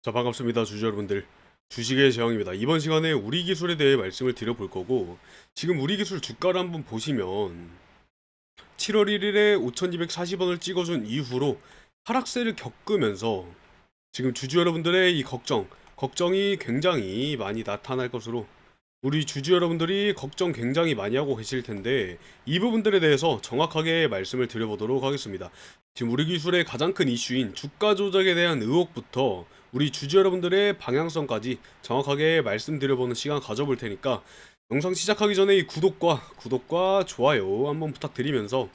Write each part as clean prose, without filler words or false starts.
자, 반갑습니다. 주주 여러분들. 주식의 제왕입니다. 이번 시간에 우리 기술에 대해 말씀을 드려볼 거고, 지금 우리 기술 주가를 한번 보시면 7월 1일에 5240원을 찍어준 이후로 하락세를 겪으면서 지금 주주 여러분들의 이 걱정이 굉장히 많이 나타날 것으로, 우리 주주 여러분들이 걱정 굉장히 많이 하고 계실 텐데, 이 부분들에 대해서 정확하게 말씀을 드려보도록 하겠습니다. 지금 우리 기술의 가장 큰 이슈인 주가 조작에 대한 의혹부터 우리 주주 여러분들의 방향성까지 정확하게 말씀드려보는 시간 가져볼 테니까, 영상 시작하기 전에 이 구독과 좋아요 한번 부탁드리면서,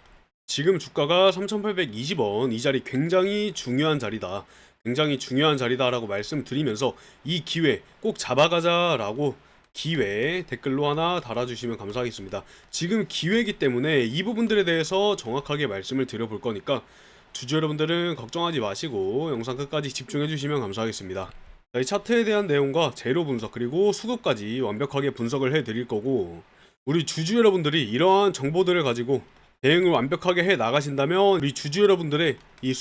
지금 주가가 3820원, 이 자리 굉장히 중요한 자리다, 굉장히 중요한 자리다라고 말씀드리면서, 이 기회 꼭 잡아가자라고 기회 댓글로 하나 달아주시면 감사하겠습니다. 지금 기회이기 때문에 이 부분들에 대해서 정확하게 말씀을 드려볼 거니까 주주 여러분들은 걱정하지 마시고 영상 끝까지 집중해 주시면 감사하겠습니다. 자, 이 차트에 대한 내용과 재료 분석 그리고 수급까지 완벽하게 분석을 해 드릴 거고, 우리 주주 여러분들이 이러한 정보들을 가지고 대응을 완벽하게 해 나가신다면 우리 주주 여러분들의 이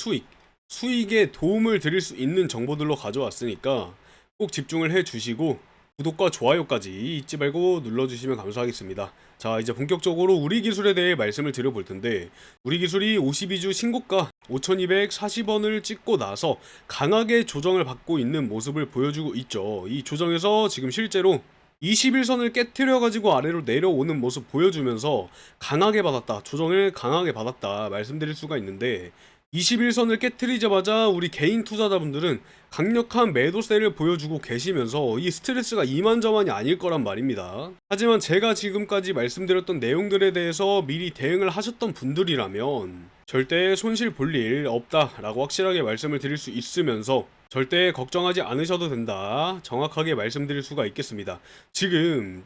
수익에 도움을 드릴 수 있는 정보들로 가져왔으니까 꼭 집중을 해 주시고, 구독과 좋아요까지 잊지 말고 눌러주시면 감사하겠습니다. 자, 이제 본격적으로 우리 기술에 대해 말씀을 드려볼 텐데, 우리 기술이 52주 신고가 5240원을 찍고 나서 강하게 조정을 받고 있는 모습을 보여주고 있죠. 이 조정에서 지금 실제로 21선을 깨트려 가지고 아래로 내려오는 모습 보여주면서 강하게 받았다, 조정을 강하게 받았다 말씀드릴 수가 있는데, 21선을 깨트리자마자 우리 개인 투자자분들은 강력한 매도세를 보여주고 계시면서 이 스트레스가 이만저만이 아닐 거란 말입니다. 하지만 제가 지금까지 말씀드렸던 내용들에 대해서 미리 대응을 하셨던 분들이라면 절대 손실 볼 일 없다라고 확실하게 말씀을 드릴 수 있으면서, 절대 걱정하지 않으셔도 된다 정확하게 말씀드릴 수가 있겠습니다. 지금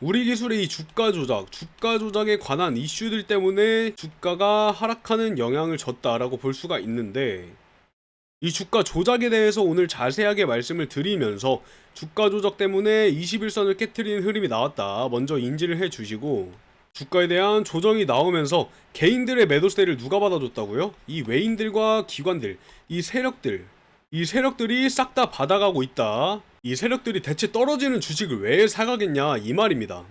우리 기술의 이 주가 조작에 관한 이슈들 때문에 주가가 하락하는 영향을 줬다라고 볼 수가 있는데, 이 주가 조작에 대해서 오늘 자세하게 말씀을 드리면서 주가 조작 때문에 21선을 깨트리는 흐름이 나왔다 먼저 인지를 해 주시고, 주가에 대한 조정이 나오면서 개인들의 매도세를 누가 받아줬다고요? 이 외인들과 기관들, 이 세력들이 싹 다 받아가고 있다. 이 세력들이 대체 떨어지는 주식을 왜 사가겠냐 이 말입니다.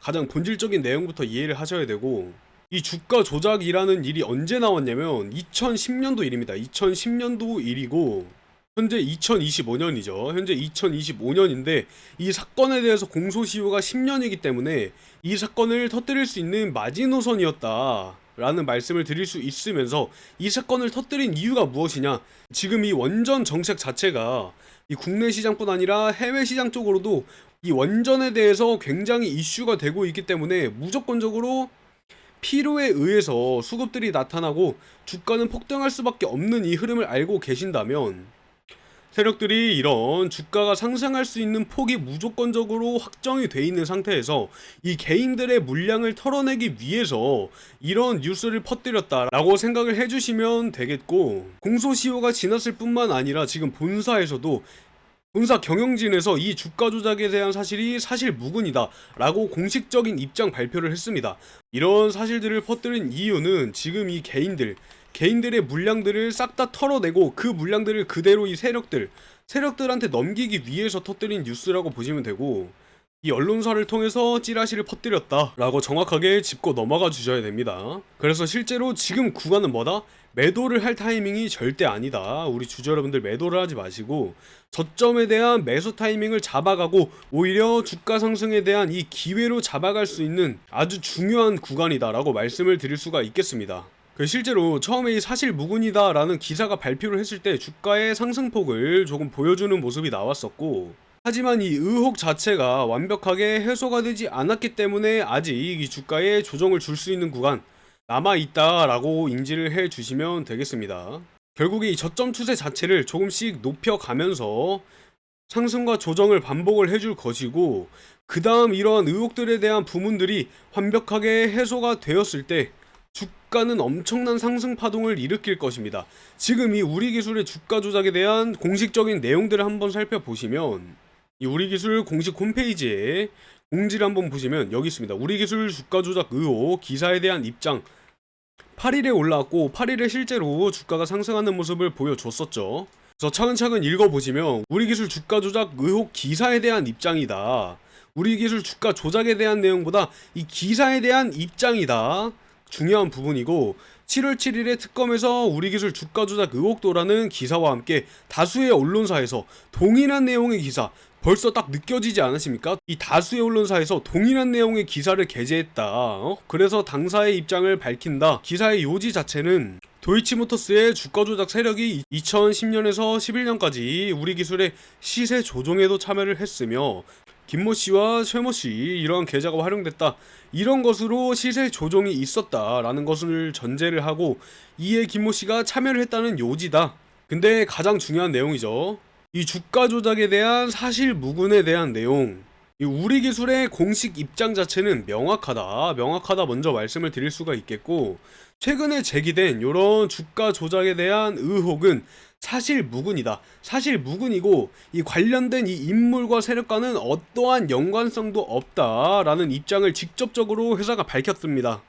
가장 본질적인 내용부터 이해를 하셔야 되고, 이 주가 조작이라는 일이 언제 나왔냐면 2010년도 일입니다. 2010년도 일이고 현재 2025년이죠. 현재 2025년인데 이 사건에 대해서 공소시효가 10년이기 때문에 이 사건을 터뜨릴 수 있는 마지노선이었다 라는 말씀을 드릴 수 있으면서, 이 사건을 터뜨린 이유가 무엇이냐, 지금 이 원전 정책 자체가 이 국내 시장뿐 아니라 해외 시장 쪽으로도 이 원전에 대해서 굉장히 이슈가 되고 있기 때문에 무조건적으로 필요에 의해서 수급들이 나타나고 주가는 폭등할 수밖에 없는 이 흐름을 알고 계신다면, 세력들이 이런 주가가 상승할 수 있는 폭이 무조건적으로 확정이 돼 있는 상태에서 이 개인들의 물량을 털어내기 위해서 이런 뉴스를 퍼뜨렸다라고 생각을 해주시면 되겠고, 공소시효가 지났을 뿐만 아니라 지금 본사에서도, 본사 경영진에서 이 주가 조작에 대한 사실이 사실 무근이다 라고 공식적인 입장 발표를 했습니다. 이런 사실들을 퍼뜨린 이유는 지금 이 개인들의 물량들을 싹 다 털어내고 그 물량들을 그대로 이 세력들한테 넘기기 위해서 터뜨린 뉴스라고 보시면 되고, 이 언론사를 통해서 찌라시를 퍼뜨렸다 라고 정확하게 짚고 넘어가 주셔야 됩니다. 그래서 실제로 지금 구간은 뭐다? 매도를 할 타이밍이 절대 아니다. 우리 주주 여러분들 매도를 하지 마시고 저점에 대한 매수 타이밍을 잡아가고 오히려 주가 상승에 대한 이 기회로 잡아갈 수 있는 아주 중요한 구간이다 라고 말씀을 드릴 수가 있겠습니다. 실제로 처음에 이 사실 무근이다 라는 기사가 발표를 했을 때 주가의 상승폭을 조금 보여주는 모습이 나왔었고, 하지만 이 의혹 자체가 완벽하게 해소가 되지 않았기 때문에 아직 이 주가에 조정을 줄 수 있는 구간 남아있다 라고 인지를 해 주시면 되겠습니다. 결국에 이 저점 추세 자체를 조금씩 높여가면서 상승과 조정을 반복을 해줄 것이고, 그 다음 이러한 의혹들에 대한 부분들이 완벽하게 해소가 되었을 때 주가는 엄청난 상승 파동을 일으킬 것입니다. 지금 이 우리 기술의 주가 조작에 대한 공식적인 내용들을 한번 살펴보시면, 이 우리 기술 공식 홈페이지에 공지를 한번 보시면 여기 있습니다. 우리 기술 주가 조작 의혹 기사에 대한 입장 8일에 올라왔고 8일에 실제로 주가가 상승하는 모습을 보여줬었죠. 그래서 차근차근 읽어보시면 우리기술 주가 조작 의혹 기사에 대한 입장이다. 우리기술 주가 조작에 대한 내용보다 이 기사에 대한 입장이다. 중요한 부분이고 7월 7일에 특검에서 우리기술 주가 조작 의혹도라는 기사와 함께 다수의 언론사에서 동일한 내용의 기사, 벌써 딱 느껴지지 않으십니까? 이 다수의 언론사에서 동일한 내용의 기사를 게재했다. 그래서 당사의 입장을 밝힌다. 기사의 요지 자체는 도이치모터스의 주가 조작 세력이 2010년에서 11년까지 우리기술의 시세 조종에도 참여를 했으며 김모 씨와 최모 씨 이러한 계좌가 활용됐다. 이런 것으로 시세 조종이 있었다라는 것을 전제를 하고 이에 김모 씨가 참여를 했다는 요지다. 근데 가장 중요한 내용이죠. 이 주가 조작에 대한 사실 무근에 대한 내용, 이 우리기술의 공식 입장 자체는 명확하다 먼저 말씀을 드릴 수가 있겠고, 최근에 제기된 이런 주가 조작에 대한 의혹은 사실 무근이다. 사실 무근이고 이 관련된 이 인물과 세력과는 어떠한 연관성도 없다라는 입장을 직접적으로 회사가 밝혔습니다.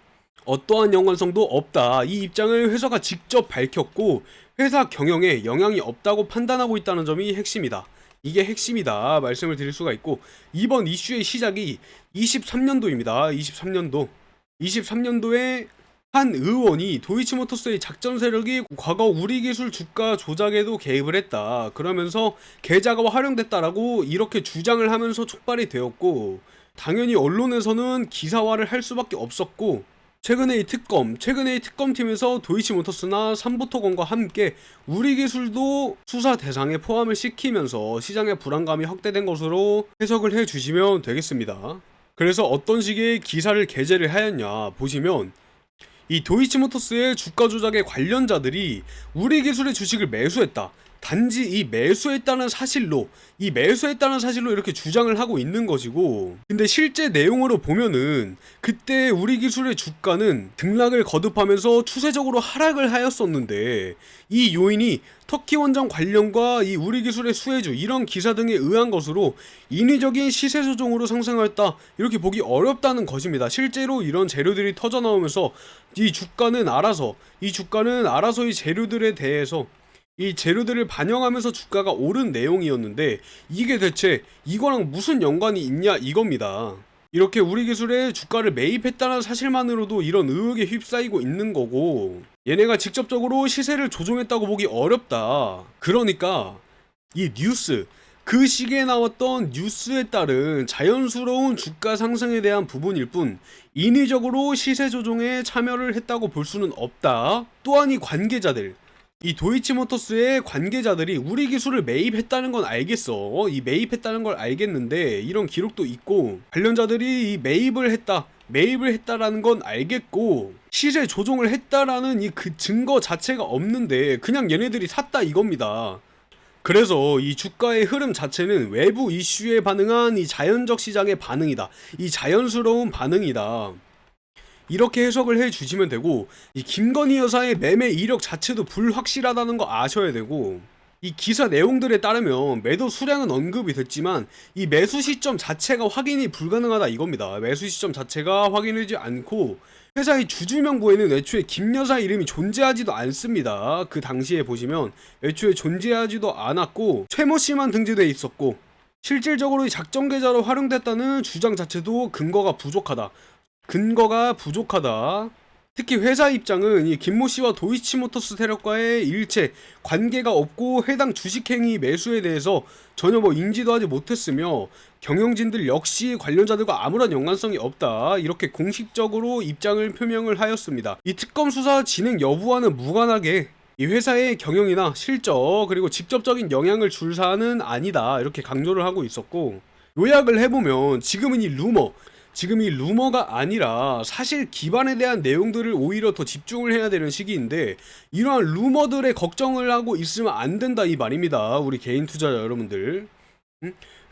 어떠한 연관성도 없다. 이 입장을 회사가 직접 밝혔고 회사 경영에 영향이 없다고 판단하고 있다는 점이 핵심이다. 이게 핵심이다 말씀을 드릴 수가 있고, 이번 이슈의 시작이 23년도입니다. 23년도에 한 의원이 도이치모터스의 작전 세력이 과거 우리기술 주가 조작에도 개입을 했다. 그러면서 계좌가 활용됐다라고 이렇게 주장을 하면서 촉발이 되었고, 당연히 언론에서는 기사화를 할 수밖에 없었고, 최근에 이 특검팀에서 도이치모터스나 삼보토건과 함께 우리기술도 수사 대상에 포함을 시키면서 시장의 불안감이 확대된 것으로 해석을 해주시면 되겠습니다. 그래서 어떤 식의 기사를 게재를 하였냐 보시면, 이 도이치모터스의 주가 조작의 관련자들이 우리기술의 주식을 매수했다. 단지 이 매수했다는 사실로 이렇게 주장을 하고 있는 것이고, 근데 실제 내용으로 보면은 그때 우리기술의 주가는 등락을 거듭하면서 추세적으로 하락을 하였었는데, 이 요인이 터키 원전 관련과 이 우리기술의 수혜주 이런 기사 등에 의한 것으로 인위적인 시세 조종으로 상승하였다, 이렇게 보기 어렵다는 것입니다. 실제로 이런 재료들이 터져 나오면서 이 주가는 알아서 이 재료들에 대해서 이 재료들을 반영하면서 주가가 오른 내용이었는데, 이게 대체 이거랑 무슨 연관이 있냐 이겁니다. 이렇게 우리기술에 주가를 매입했다는 사실만으로도 이런 의혹에 휩싸이고 있는 거고, 얘네가 직접적으로 시세를 조종했다고 보기 어렵다. 그러니까 이 뉴스, 그 시기에 나왔던 뉴스에 따른 자연스러운 주가 상승에 대한 부분일 뿐 인위적으로 시세 조종에 참여를 했다고 볼 수는 없다. 또한 이 도이치모터스의 관계자들이 우리기술을 매입했다는 건 알겠어. 이 매입했다는 걸 알겠는데 이런 기록도 있고, 관련자들이 이 매입을 했다라는 건 알겠고, 시세 조종을 했다라는 이 그 증거 자체가 없는데 그냥 얘네들이 샀다 이겁니다. 그래서 이 주가의 흐름 자체는 외부 이슈에 반응한 이 자연적 시장의 반응이다. 이 자연스러운 반응이다. 이렇게 해석을 해주시면 되고, 이 김건희 여사의 매매 이력 자체도 불확실하다는 거 아셔야 되고, 이 기사 내용들에 따르면 매도 수량은 언급이 됐지만 이 매수 시점 자체가 확인이 불가능하다 이겁니다. 매수 시점 자체가 확인되지 않고 회사의 주주 명부에는 애초에 김 여사 이름이 존재하지도 않습니다. 그 당시에 보시면 애초에 존재하지도 않았고 최모 씨만 등재돼 있었고, 실질적으로 작전 계좌로 활용됐다는 주장 자체도 근거가 부족하다. 특히 회사 입장은 이 김모 씨와 도이치모터스 세력과의 일체 관계가 없고 해당 주식행위 매수에 대해서 전혀 인지도 하지 못했으며 경영진들 역시 관련자들과 아무런 연관성이 없다, 이렇게 공식적으로 입장을 표명을 하였습니다. 이 특검 수사 진행 여부와는 무관하게 이 회사의 경영이나 실적 그리고 직접적인 영향을 줄 사안은 아니다, 이렇게 강조를 하고 있었고, 요약을 해보면 지금 이 루머가 아니라 사실 기반에 대한 내용들을 오히려 더 집중을 해야 되는 시기인데, 이러한 루머들에 걱정을 하고 있으면 안 된다 이 말입니다. 우리 개인 투자자 여러분들.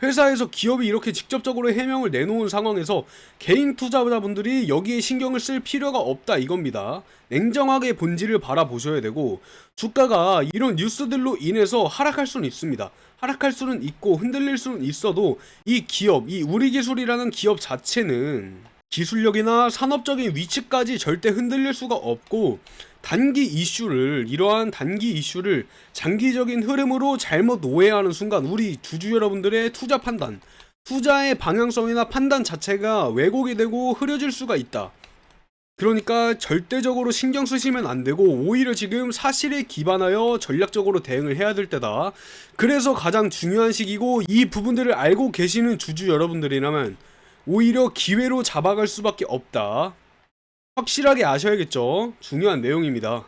회사에서 기업이 이렇게 직접적으로 해명을 내놓은 상황에서 개인 투자자분들이 여기에 신경을 쓸 필요가 없다 이겁니다. 냉정하게 본질을 바라보셔야 되고, 주가가 이런 뉴스들로 인해서 하락할 수는 있습니다. 하락할 수는 있고 흔들릴 수는 있어도 이 기업, 이 우리기술이라는 기업 자체는 기술력이나 산업적인 위치까지 절대 흔들릴 수가 없고, 이러한 단기 이슈를 장기적인 흐름으로 잘못 오해하는 순간 우리 주주 여러분들의 투자 판단, 투자의 방향성이나 판단 자체가 왜곡이 되고 흐려질 수가 있다. 그러니까 절대적으로 신경 쓰시면 안 되고, 오히려 지금 사실에 기반하여 전략적으로 대응을 해야 될 때다. 그래서 가장 중요한 시기고, 이 부분들을 알고 계시는 주주 여러분들이라면 오히려 기회로 잡아갈 수밖에 없다. 확실하게 아셔야겠죠. 중요한 내용입니다.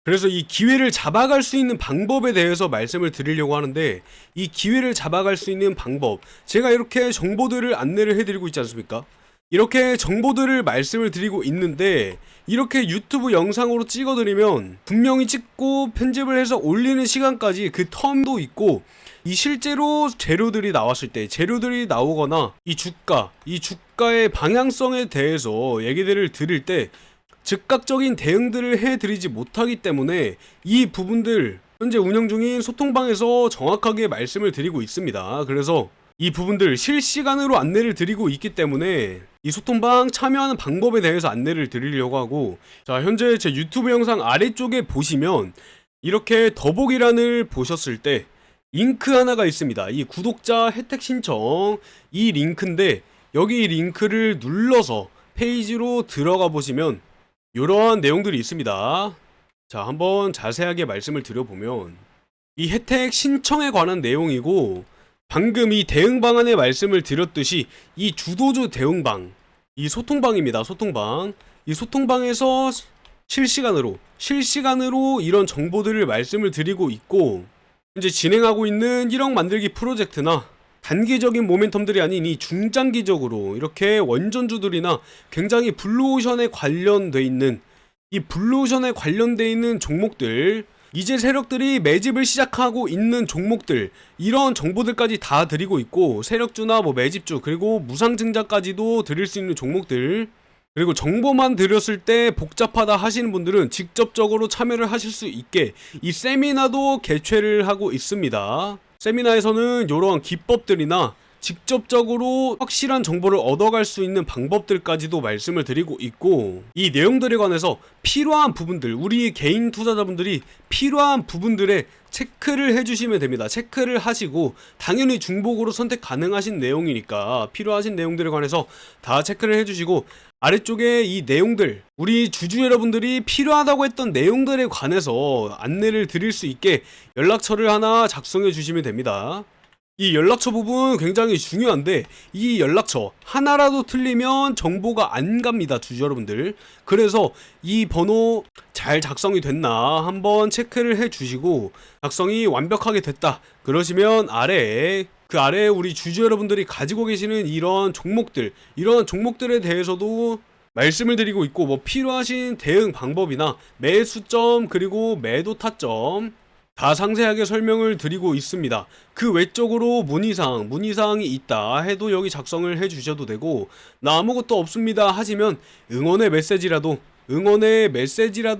그래서 이 기회를 잡아갈 수 있는 방법에 대해서 말씀을 드리려고 하는데, 이 기회를 잡아갈 수 있는 방법, 제가 이렇게 정보들을 안내를 해드리고 있지 않습니까? 이렇게 정보들을 말씀을 드리고 있는데, 이렇게 유튜브 영상으로 찍어드리면 분명히 찍고 편집을 해서 올리는 시간까지 그 텀도 있고, 이 실제로 재료들이 나왔을 때, 재료들이 나오거나 이 주가의 방향성에 대해서 얘기들을 드릴 때 즉각적인 대응들을 해드리지 못하기 때문에 이 부분들 현재 운영 중인 소통방에서 정확하게 말씀을 드리고 있습니다. 그래서 이 부분들 실시간으로 안내를 드리고 있기 때문에 이 소통방 참여하는 방법에 대해서 안내를 드리려고 하고, 자, 현재 제 유튜브 영상 아래쪽에 보시면 이렇게 더보기란을 보셨을 때 링크 하나가 있습니다. 이 구독자 혜택 신청, 이 링크인데, 여기 링크를 눌러서 페이지로 들어가 보시면 이러한 내용들이 있습니다. 자, 한번 자세하게 말씀을 드려보면 이 혜택 신청에 관한 내용이고, 방금 이 대응 방안에 말씀을 드렸듯이 이 주도주 대응방, 이 소통방입니다. 소통방. 이 소통방에서 실시간으로 이런 정보들을 말씀을 드리고 있고, 현재 진행하고 있는 1억 만들기 프로젝트나 단기적인 모멘텀들이 아닌 이 중장기적으로 이렇게 원전주들이나 굉장히 블루오션에 관련돼 있는 종목들, 이제 세력들이 매집을 시작하고 있는 종목들, 이런 정보들까지 다 드리고 있고, 세력주나 매집주, 그리고 무상증자까지도 드릴 수 있는 종목들, 그리고 정보만 드렸을 때 복잡하다 하시는 분들은 직접적으로 참여를 하실 수 있게 이 세미나도 개최를 하고 있습니다. 세미나에서는 이러한 기법들이나 직접적으로 확실한 정보를 얻어갈 수 있는 방법들까지도 말씀을 드리고 있고, 이 내용들에 관해서 필요한 부분들, 우리 개인 투자자분들이 필요한 부분들에 체크를 해주시면 됩니다. 체크를 하시고, 당연히 중복으로 선택 가능하신 내용이니까 필요하신 내용들에 관해서 다 체크를 해주시고, 아래쪽에 이 내용들, 우리 주주 여러분들이 필요하다고 했던 내용들에 관해서 안내를 드릴 수 있게 연락처를 하나 작성해 주시면 됩니다. 이 연락처 부분 굉장히 중요한데, 이 연락처 하나라도 틀리면 정보가 안 갑니다, 주주 여러분들. 그래서 이 번호 잘 작성이 됐나 한번 체크를 해 주시고, 작성이 완벽하게 됐다 그러시면 아래에 우리 주주 여러분들이 가지고 계시는 이런 종목들에 대해서도 말씀을 드리고 있고, 필요하신 대응 방법이나 매수점 그리고 매도 타점 다 상세하게 설명을 드리고 있습니다. 그 외적으로 문의사항이 있다 해도 여기 작성을 해 주셔도 되고, 나 아무것도 없습니다 하시면 응원의 메시지라도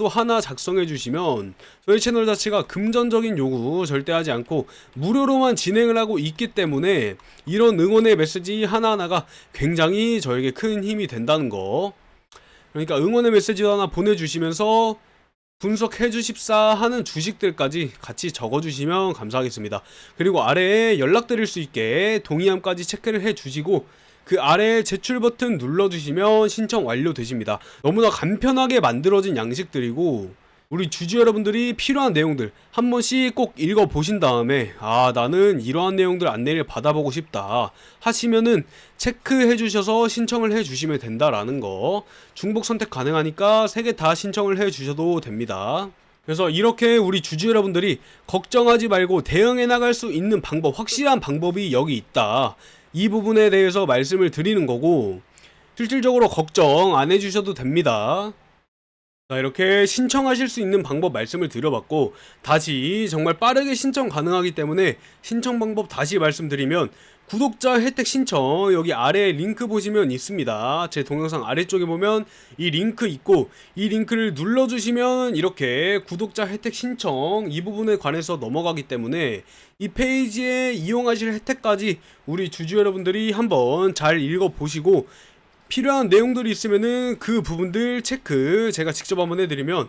하나 작성해 주시면 저희 채널 자체가 금전적인 요구 절대 하지 않고 무료로만 진행을 하고 있기 때문에 이런 응원의 메시지 하나하나가 굉장히 저에게 큰 힘이 된다는 거. 그러니까 응원의 메시지 하나 보내주시면서 분석해 주십사 하는 주식들까지 같이 적어주시면 감사하겠습니다. 그리고 아래에 연락드릴 수 있게 동의함까지 체크를 해 주시고, 그 아래에 제출 버튼 눌러주시면 신청 완료되십니다. 너무나 간편하게 만들어진 양식들이고, 우리 주주 여러분들이 필요한 내용들 한 번씩 꼭 읽어보신 다음에 나는 이러한 내용들 안내를 받아보고 싶다 하시면은 체크해 주셔서 신청을 해 주시면 된다라는 거. 중복 선택 가능하니까 3개 다 신청을 해 주셔도 됩니다. 그래서 이렇게 우리 주주 여러분들이 걱정하지 말고 대응해 나갈 수 있는 방법, 확실한 방법이 여기 있다, 이 부분에 대해서 말씀을 드리는 거고, 실질적으로 걱정 안 해주셔도 됩니다. 자, 이렇게 신청하실 수 있는 방법 말씀을 드려봤고, 다시 정말 빠르게 신청 가능하기 때문에 신청 방법 다시 말씀드리면, 구독자 혜택 신청 여기 아래 링크 보시면 있습니다. 제 동영상 아래쪽에 보면 이 링크 있고, 이 링크를 눌러주시면 이렇게 구독자 혜택 신청 이 부분에 관해서 넘어가기 때문에 이 페이지에 이용하실 혜택까지 우리 주주 여러분들이 한번 잘 읽어보시고 필요한 내용들이 있으면은 그 부분들 체크 제가 직접 한번 해드리면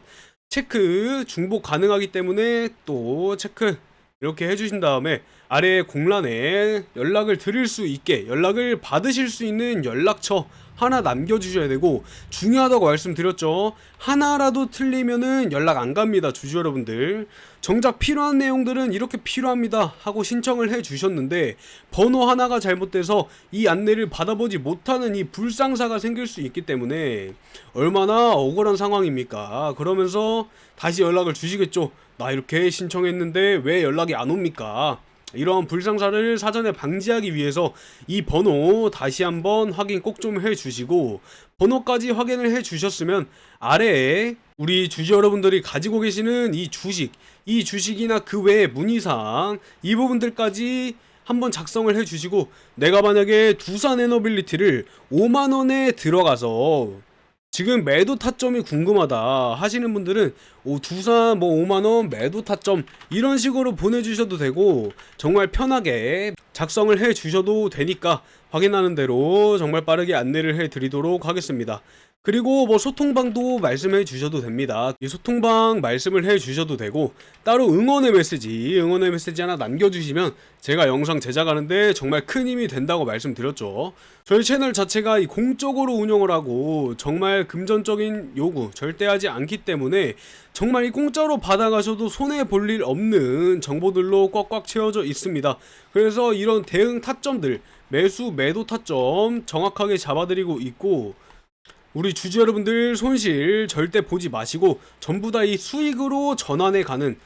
체크 중복 가능하기 때문에 또 체크 이렇게 해주신 다음에 아래 공란에 연락을 드릴 수 있게 연락을 받으실 수 있는 연락처 하나 남겨주셔야 되고, 중요하다고 말씀드렸죠. 하나라도 틀리면은 연락 안 갑니다. 주주 여러분들, 정작 필요한 내용들은 이렇게 필요합니다 하고 신청을 해 주셨는데 번호 하나가 잘못돼서 이 안내를 받아보지 못하는 이 불상사가 생길 수 있기 때문에 얼마나 억울한 상황입니까. 그러면서 다시 연락을 주시겠죠. 나 이렇게 신청했는데 왜 연락이 안 옵니까? 이런 불상사를 사전에 방지하기 위해서 이 번호 다시 한번 확인 꼭 좀 해주시고, 번호까지 확인을 해주셨으면 아래에 우리 주주 여러분들이 가지고 계시는 이 주식이나 그 외의 문의사항 이 부분들까지 한번 작성을 해주시고, 내가 만약에 두산 에너빌리티를 5만원에 들어가서 지금 매도 타점이 궁금하다 하시는 분들은 두산 5만원 매도 타점 이런 식으로 보내주셔도 되고, 정말 편하게 작성을 해 주셔도 되니까 확인하는 대로 정말 빠르게 안내를 해 드리도록 하겠습니다. 그리고 소통방도 말씀해 주셔도 됩니다. 이 소통방 말씀을 해 주셔도 되고, 따로 응원의 메시지 하나 남겨주시면 제가 영상 제작하는데 정말 큰 힘이 된다고 말씀드렸죠. 저희 채널 자체가 공적으로 운영을 하고 정말 금전적인 요구 절대 하지 않기 때문에 정말 이 공짜로 받아가셔도 손해볼 일 없는 정보들로 꽉꽉 채워져 있습니다. 그래서 이런 대응 타점들, 매수 매도 타점 정확하게 잡아드리고 있고, 우리 주주 여러분들 손실 절대 보지 마시고 전부 다 이 수익으로 전환해 가는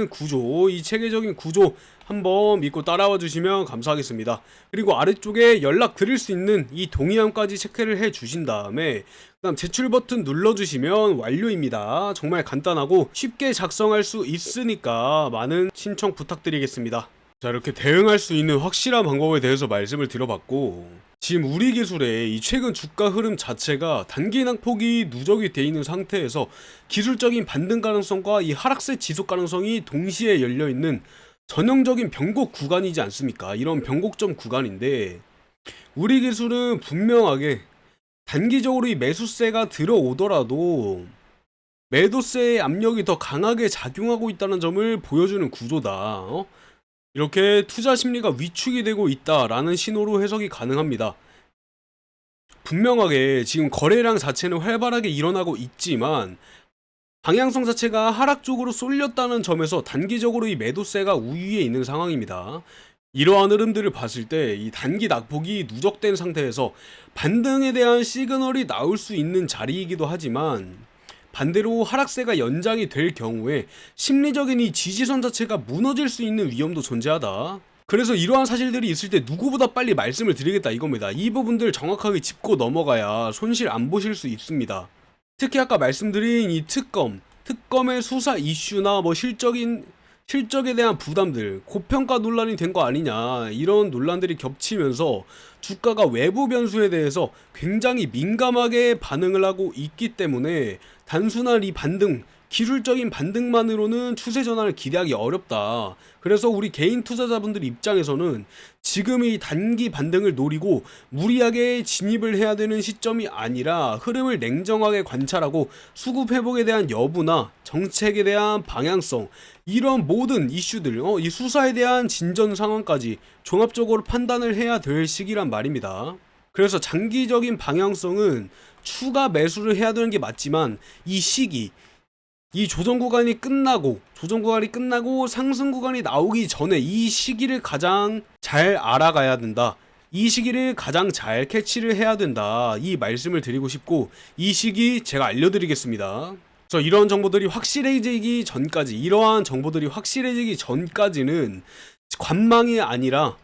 구조, 이 체계적인 구조 한번 믿고 따라와 주시면 감사하겠습니다. 그리고 아래쪽에 연락 드릴 수 있는 이 동의함까지 체크를 해 주신 다음에 그다음 제출 버튼 눌러 주시면 완료입니다. 정말 간단하고 쉽게 작성할 수 있으니까 많은 신청 부탁드리겠습니다. 자, 이렇게 대응할 수 있는 확실한 방법에 대해서 말씀을 드려봤고, 지금 우리 기술의 이 최근 주가 흐름 자체가 단기 낙폭이 누적이 돼 있는 상태에서 기술적인 반등 가능성과 이 하락세 지속 가능성이 동시에 열려 있는 전형적인 변곡 구간이지 않습니까? 이런 변곡점 구간인데, 우리 기술은 분명하게 단기적으로 이 매수세가 들어오더라도 매도세의 압력이 더 강하게 작용하고 있다는 점을 보여주는 구조다. 이렇게 투자 심리가 위축이 되고 있다라는 신호로 해석이 가능합니다. 분명하게 지금 거래량 자체는 활발하게 일어나고 있지만 방향성 자체가 하락 쪽으로 쏠렸다는 점에서 단기적으로 이 매도세가 우위에 있는 상황입니다. 이러한 흐름들을 봤을 때 이 단기 낙폭이 누적된 상태에서 반등에 대한 시그널이 나올 수 있는 자리이기도 하지만, 반대로 하락세가 연장이 될 경우에 심리적인 이 지지선 자체가 무너질 수 있는 위험도 존재하다. 그래서 이러한 사실들이 있을 때 누구보다 빨리 말씀을 드리겠다 이겁니다. 이 부분들 정확하게 짚고 넘어가야 손실 안 보실 수 있습니다. 특히 아까 말씀드린 이 특검의 수사 이슈나 실적에 대한 부담들, 고평가 논란이 된 거 아니냐, 이런 논란들이 겹치면서 주가가 외부 변수에 대해서 굉장히 민감하게 반응을 하고 있기 때문에 단순한 이 기술적인 반등만으로는 추세 전환을 기대하기 어렵다. 그래서 우리 개인 투자자분들 입장에서는 지금 이 단기 반등을 노리고 무리하게 진입을 해야 되는 시점이 아니라 흐름을 냉정하게 관찰하고 수급 회복에 대한 여부나 정책에 대한 방향성, 이런 모든 이슈들, 이 수사에 대한 진전 상황까지 종합적으로 판단을 해야 될 시기란 말입니다. 그래서 장기적인 방향성은 추가 매수를 해야 되는 게 맞지만, 이 시기, 이 조정 구간이 끝나고 상승 구간이 나오기 전에 이 시기를 가장 잘 알아가야 된다. 이 시기를 가장 잘 캐치를 해야 된다. 이 말씀을 드리고 싶고, 이 시기 제가 알려드리겠습니다. 그래서 이러한 정보들이 확실해지기 전까지는 관망이 아니라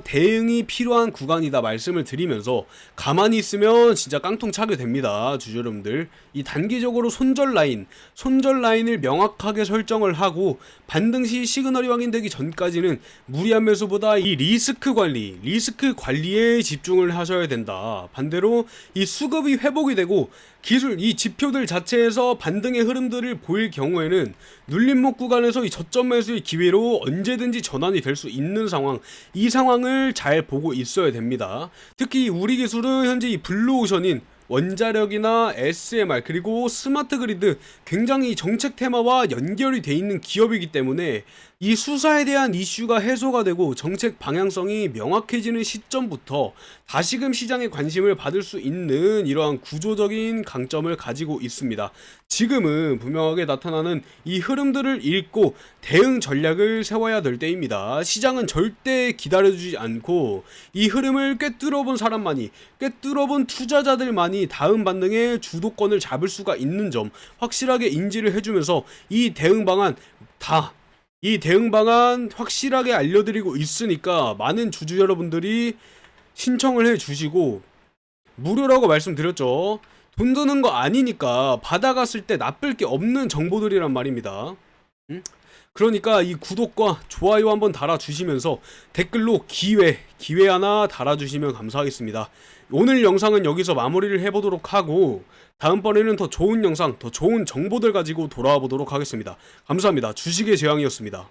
대응이 필요한 구간이다 말씀을 드리면서, 가만히 있으면 진짜 깡통 차게 됩니다. 주주 여러분들, 이 단기적으로 손절 라인을 명확하게 설정을 하고 반등 시 시그널이 확인되기 전까지는 무리한 매수보다 이 리스크 관리에 집중을 하셔야 된다. 반대로 이 수급이 회복이 되고 이 지표들 자체에서 반등의 흐름들을 보일 경우에는 눌림목 구간에서 이 저점 매수의 기회로 언제든지 전환이 될 수 있는 상황 상황, 이 상황을 잘 보고 있어야 됩니다. 특히 우리 기술은 현재 이 블루오션인 원자력이나 SMR 그리고 스마트 그리드 굉장히 정책 테마와 연결이 돼 있는 기업이기 때문에 이 수사에 대한 이슈가 해소가 되고 정책 방향성이 명확해지는 시점부터 다시금 시장의 관심을 받을 수 있는 이러한 구조적인 강점을 가지고 있습니다. 지금은 분명하게 나타나는 이 흐름들을 읽고 대응 전략을 세워야 될 때입니다. 시장은 절대 기다려주지 않고 이 흐름을 꿰뚫어본 사람만이, 꿰뚫어본 투자자들만이 다음 반등의 주도권을 잡을 수가 있는 점 확실하게 인지를 해주면서 이 대응 방안 확실하게 알려드리고 있으니까 많은 주주 여러분들이 신청을 해주시고, 무료라고 말씀드렸죠. 돈 드는 거 아니니까 받아갔을 때 나쁠 게 없는 정보들이란 말입니다. 그러니까 이 구독과 좋아요 한번 달아주시면서 댓글로 기회 하나 달아주시면 감사하겠습니다. 오늘 영상은 여기서 마무리를 해보도록 하고 다음번에는 더 좋은 영상, 더 좋은 정보들 가지고 돌아와 보도록 하겠습니다. 감사합니다. 주식의 재앙이었습니다.